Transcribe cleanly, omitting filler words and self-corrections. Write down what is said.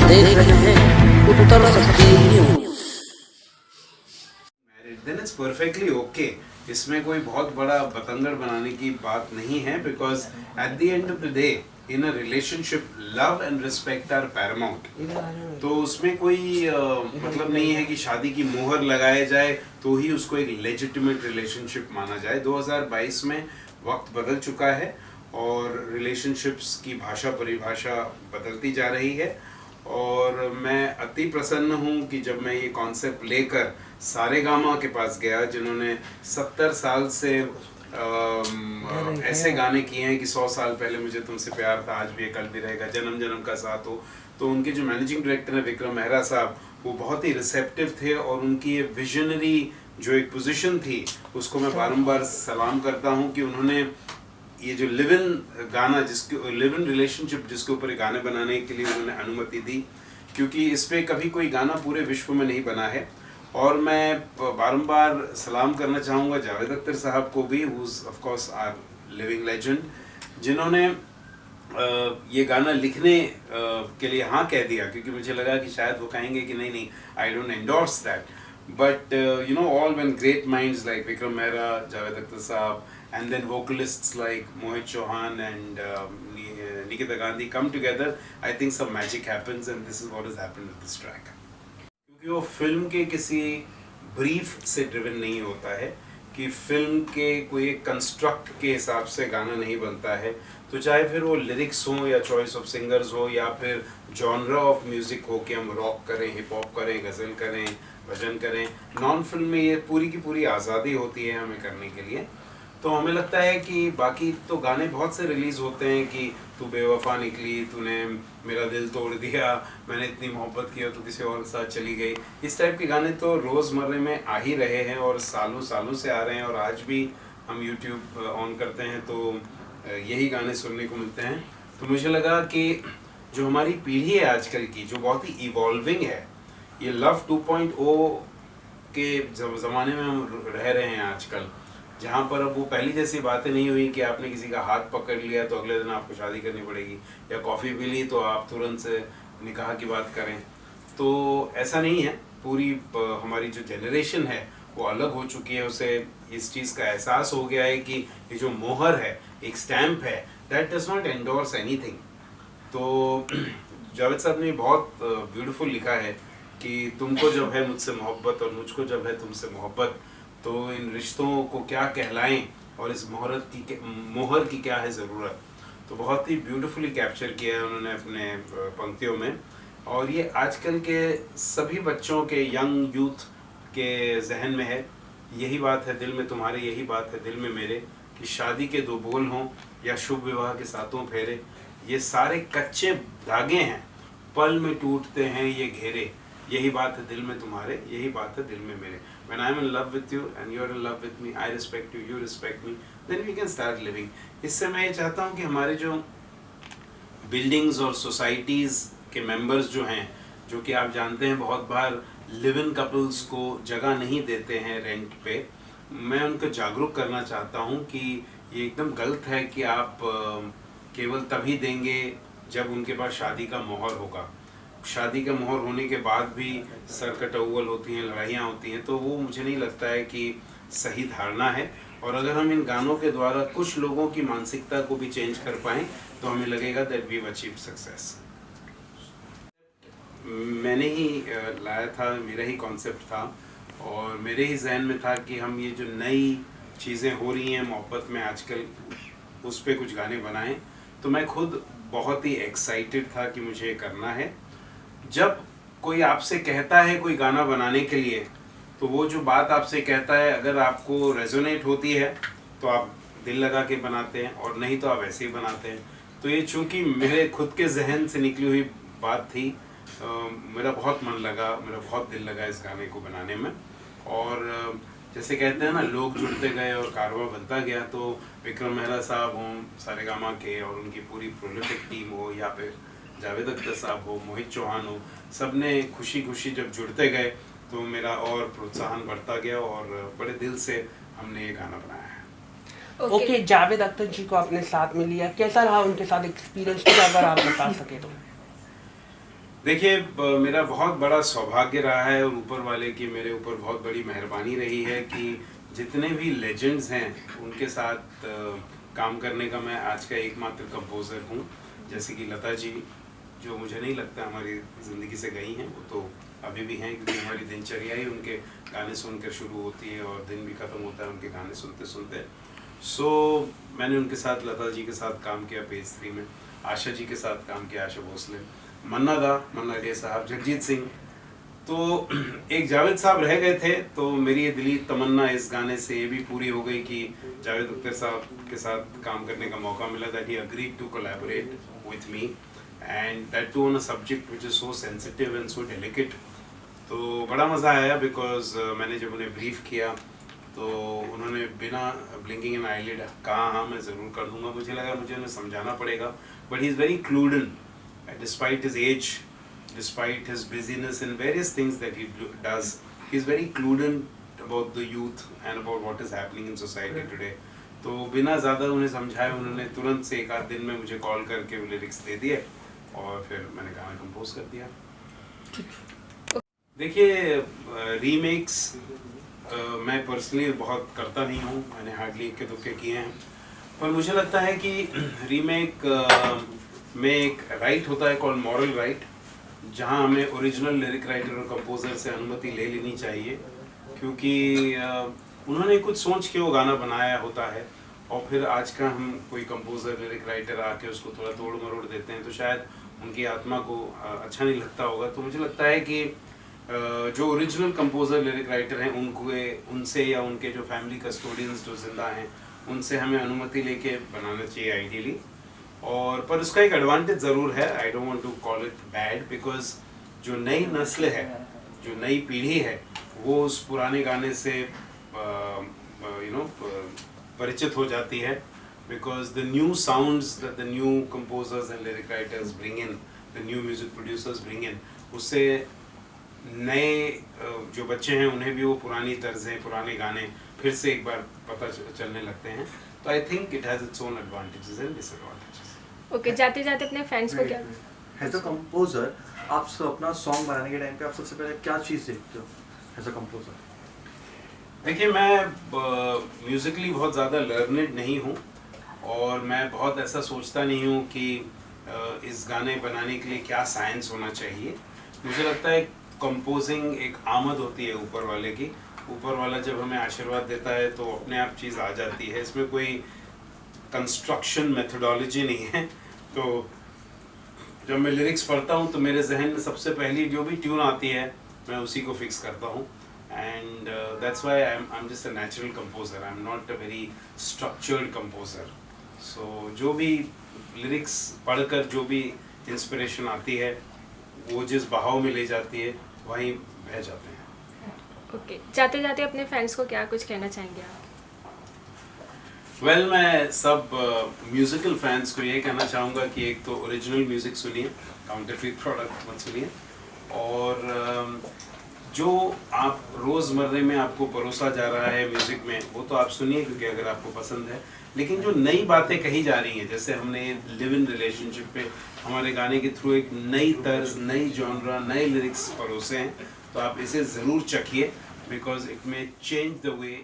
देख रहे हैं Uttar Shakti News. Then it's perfectly okay. इसमें कोई बहुत बड़ा बतंगड़ बनाने की बात नहीं है, because at the end of the day in a relationship love and respect are paramount. तो उसमें कोई मतलब नहीं है कि शादी की मोहर लगाए जाए तो ही उसको एक लेजिटिमेट रिलेशनशिप माना जाए। 2022 में वक्त बदल चुका है और रिलेशनशिप्स की भाषा परिभाषा बदलती जा रही है। और मैं अति प्रसन्न हूँ कि जब मैं ये कॉन्सेप्ट लेकर सारेगामा के पास गया, जिन्होंने 70 साल से ऐसे गाने किए हैं कि 100 साल पहले मुझे तुमसे प्यार था, आज भी है, कल भी रहेगा, जन्म जन्म का साथ हो। तो उनके जो मैनेजिंग डायरेक्टर हैं विक्रम मेहरा साहब, वो बहुत ही रिसेप्टिव थे और उनकी ये विजनरी जो एक पोजीशन थी उसको मैं बारंबार सलाम करता हूँ कि उन्होंने ये जो लिव इन गाना, जिसके लिव इन रिलेशनशिप जिसके ऊपर गाने बनाने के लिए उन्होंने अनुमति दी, क्योंकि इस पे कभी कोई गाना पूरे विश्व में नहीं बना है। और मैं बारंबार सलाम करना चाहूँगा जावेद अख्तर साहब को भी, who is of course our living legend, जिन्होंने ये गाना लिखने के लिए हाँ कह दिया, क्योंकि मुझे लगा कि शायद वो कहेंगे कि नहीं नहीं, I don't endorse that, but you know, all when great minds like Vikram Mehra, Javed Akhtar साहब, and then vocalists like Mohit Chauhan and Nikita Gandhi come together, I think some magic happens, and this is what has happened with this track. क्योंकि वो film के किसी brief से driven नहीं होता है, कि फिल्म के कोई एक कंस्ट्रक्ट के हिसाब से गाना नहीं बनता है। तो चाहे फिर वो लिरिक्स हो या चॉइस ऑफ सिंगर्स हो या फिर जॉनरा ऑफ म्यूजिक हो कि हम रॉक करें, हिप हॉप करें, गज़ल करें, भजन करें, नॉन फिल्म में ये पूरी की पूरी आज़ादी होती है हमें करने के लिए। तो हमें लगता है कि बाकी तो गाने बहुत से रिलीज़ होते हैं कि तू बेवफा निकली, तूने मेरा दिल तोड़ दिया, मैंने इतनी मोहब्बत की और तू किसी और के साथ चली गई, इस टाइप के गाने तो रोज़मर्रे में आ ही रहे हैं और सालों सालों से आ रहे हैं। और आज भी हम YouTube ऑन करते हैं तो यही गाने सुनने को मिलते हैं। तो मुझे लगा कि जो हमारी पीढ़ी है आजकल की, जो बहुत ही इवॉल्विंग है, ये लव 2.0 के ज़माने में हम रह रहे हैं आजकल, जहाँ पर अब वो पहली जैसी बातें नहीं हुई कि आपने किसी का हाथ पकड़ लिया तो अगले दिन आपको शादी करनी पड़ेगी, या कॉफ़ी पी ली तो आप तुरंत से निकाह की बात करें। तो ऐसा नहीं है। पूरी हमारी जो जनरेशन है वो अलग हो चुकी है, उसे इस चीज़ का एहसास हो गया है कि ये जो मोहर है, एक स्टैम्प है, that does not endorse anything. तो जावेद साहब ने बहुत ब्यूटीफुल लिखा है कि तुमको जब है मुझसे मोहब्बत और मुझको जब है तुमसे मोहब्बत, तो इन रिश्तों को क्या कहलाएं और इस मोहर की क्या है ज़रूरत। तो बहुत ही ब्यूटीफुली कैप्चर किया है उन्होंने अपने पंक्तियों में। और ये आजकल के सभी बच्चों के, यंग यूथ के जहन में है। यही बात है दिल में तुम्हारे, यही बात है दिल में मेरे, कि शादी के 2 बोल हों या शुभ विवाह के 7 फेरे, ये सारे कच्चे धागे हैं, पल में टूटते हैं ये घेरे, यही बात है दिल में तुम्हारे, यही बात है दिल में मेरे। When I'm in love with you and you're in love with me, I respect you, you respect me, then we can start living. इससे मैं ये चाहता हूँ कि हमारे जो बिल्डिंग्स और सोसाइटीज़ के मेंबर्स जो हैं, जो कि आप जानते हैं बहुत बार लिव इन कपल्स को जगह नहीं देते हैं रेंट पे, मैं उनको जागरूक करना चाहता हूँ कि ये एकदम गलत है कि आप केवल तभी देंगे जब उनके पास शादी का मोहर होगा। शादी का मोहर होने के बाद भी सरकटअव्वल होती हैं, लड़ाइयाँ होती हैं, तो वो मुझे नहीं लगता है कि सही धारणा है। और अगर हम इन गानों के द्वारा कुछ लोगों की मानसिकता को भी चेंज कर पाएँ तो हमें लगेगा that we have achieved success. मैंने ही लाया था, मेरा ही कॉन्सेप्ट था और मेरे ही जहन में था कि हम ये जो नई चीज़ें हो रही हैं मोहब्बत में आजकल, उस पर कुछ गाने बनाएं। तो मैं खुद बहुत ही एक्साइटेड था कि मुझे करना है। जब कोई आपसे कहता है कोई गाना बनाने के लिए, तो वो जो बात आपसे कहता है अगर आपको रेजोनेट होती है तो आप दिल लगा के बनाते हैं, और नहीं तो आप ऐसे ही बनाते हैं। तो ये चूँकि मेरे खुद के जहन से निकली हुई बात थी, मेरा बहुत मन लगा, मेरा बहुत दिल लगा इस गाने को बनाने में। और जैसे कहते हैं ना, लोग जुड़ते गए और कारवां बनता गया। तो विक्रम मेहरा साहब हों सारेगामा के और उनकी पूरी प्रोलिफिक टीम हो, या फिर जावेद अख्तर साहब हो, मोहित चौहान हो, सब ने खुशी खुशी जब जुड़ते गए तो मेरा और प्रोत्साहन बढ़ता गया और बड़े दिल से हमने ये गाना बनाया है। ओके, जावेद अख्तर जी को अपने साथ में लिया, कैसा रहा उनके साथ एक्सपीरियंस, कुछ अगर आप बता सके तो। देखिए मेरा बहुत बड़ा सौभाग्य रहा है और ऊपर वाले की मेरे ऊपर बहुत बड़ी मेहरबानी रही है कि जितने भी लेजेंड्स हैं उनके साथ काम करने का मैं आज का एकमात्र कंपोज़र हूँ। जैसे कि लता जी, जो मुझे नहीं लगता हमारी ज़िंदगी से गई हैं, वो तो अभी भी हैं, क्योंकि हमारी दिनचर्या ही उनके गाने सुनकर शुरू होती है और दिन भी ख़त्म होता है उनके गाने सुनते सुनते। सो मैंने उनके साथ, लता जी के साथ काम किया पेज 3 में, आशा जी के साथ काम किया, आशा भोसले, मन्ना डे साहब, जगजीत सिंह। तो एक जावेद साहब रह गए थे, तो मेरी ये दिली तमन्ना इस गाने से ये भी पूरी हो गई कि जावेद अख्तर साहब के साथ काम करने का मौका मिला, that he agreed to collaborate with me and that too on a subject which is so sensitive and so delicate. तो बड़ा मज़ा आया बिकॉज मैंने जब उन्हें ब्रीफ किया तो उन्होंने बिना ब्लिंकिंग एन आईलिड कहा हाँ मैं ज़रूर कर दूंगा। मुझे लगा मुझे उन्हें समझाना पड़ेगा, but he is very clued in despite his age, despite his busyness in various things that he does, he is very clued in about the youth and about what is happening in society today. तो बिना ज़्यादा उन्हें समझाए उन्होंने तुरंत से एक आध दिन में मुझे कॉल करके वो लिरिक्स दे दिए और फिर मैंने गाना कंपोज कर दिया। देखिए रीमेक्स मैं पर्सनली बहुत करता नहीं हूँ, मैंने हार्डली इक्के दुक्के किए हैं, पर मुझे लगता है कि रीमेक में एक राइट होता है कॉल्ड मॉरल राइट, जहाँ हमें ओरिजिनल लिरिक राइटर और कंपोज़र से अनुमति ले लेनी चाहिए, क्योंकि उन्होंने कुछ सोच के वो गाना बनाया होता है और फिर आज का हम कोई कंपोज़र लिरिक राइटर आके उसको थोड़ा तोड़ मरोड़ देते हैं तो शायद उनकी आत्मा को अच्छा नहीं लगता होगा। तो मुझे लगता है कि जो ओरिजिनल कंपोज़र लिरिक राइटर हैं उनसे या उनके जो फैमिली कस्टोडियंस जो जिंदा हैं उनसे हमें अनुमति लेके बनाना चाहिए आइडियली। और पर उसका एक एडवांटेज ज़रूर है, I don't want to call it bad, because जो नई नस्ल है, जो नई पीढ़ी है, वो उस पुराने गाने से परिचित हो जाती है, because the new sounds that the new composers and lyric writers bring in, the new music producers bring in, उससे नए जो बच्चे हैं उन्हें भी वो पुरानी तर्जें, पुराने गाने फिर से एक बार पता चलने लगते हैं। तो I think it has its own advantages and disadvantages. Okay, जाते जाते अपने फैंस को क्या एज अ कंपोजर आप अपना सॉन्ग बनाने के टाइम पे आप सबसे पहले क्या चीज़ देखते हो एज अ कंपोजर? देखिए मैं म्यूज़िकली बहुत ज़्यादा लर्नेड नहीं हूँ और मैं बहुत ऐसा सोचता नहीं हूँ कि इस गाने बनाने के लिए क्या साइंस होना चाहिए। मुझे लगता है कंपोजिंग एक आमद होती है ऊपर वाले की, ऊपर वाला जब हमें आशीर्वाद देता है तो अपने आप चीज़ आ जाती है, इसमें कोई कंस्ट्रक्शन मेथोडोलॉजी नहीं है। तो जब मैं लिरिक्स पढ़ता हूँ तो मेरे जहन में सबसे पहली जो भी ट्यून आती है मैं उसी को फिक्स करता हूँ, and that's why I am just a natural composer, I am not a very structured composer. So जो भी लिरिक्स पढ़कर जो भी इंस्पिरेशन आती है वो जिस बहाव में ले जाती है वहीं बह जाते हैं। ओके, जाते जाते अपने फैंस को क्या कुछ कहना चाहेंगे आप? वेल मैं सब म्यूज़िकल फैंस को ये कहना चाहूँगा कि एक तो ओरिजिनल म्यूज़िक सुनिए, काउंटरफीट प्रोडक्ट मत सुनिए, और जो आप रोज़मर्रे में आपको परोसा जा रहा है म्यूज़िक में वो तो आप सुनिए क्योंकि अगर आपको पसंद है, लेकिन जो नई बातें कही जा रही हैं, जैसे हमने लिव इन रिलेशनशिप पे हमारे गाने के थ्रू एक नई तर्ज, नई जॉनरा, नए लिरिक्स परोसे हैं, तो आप इसे ज़रूर चखिए, because it may change the way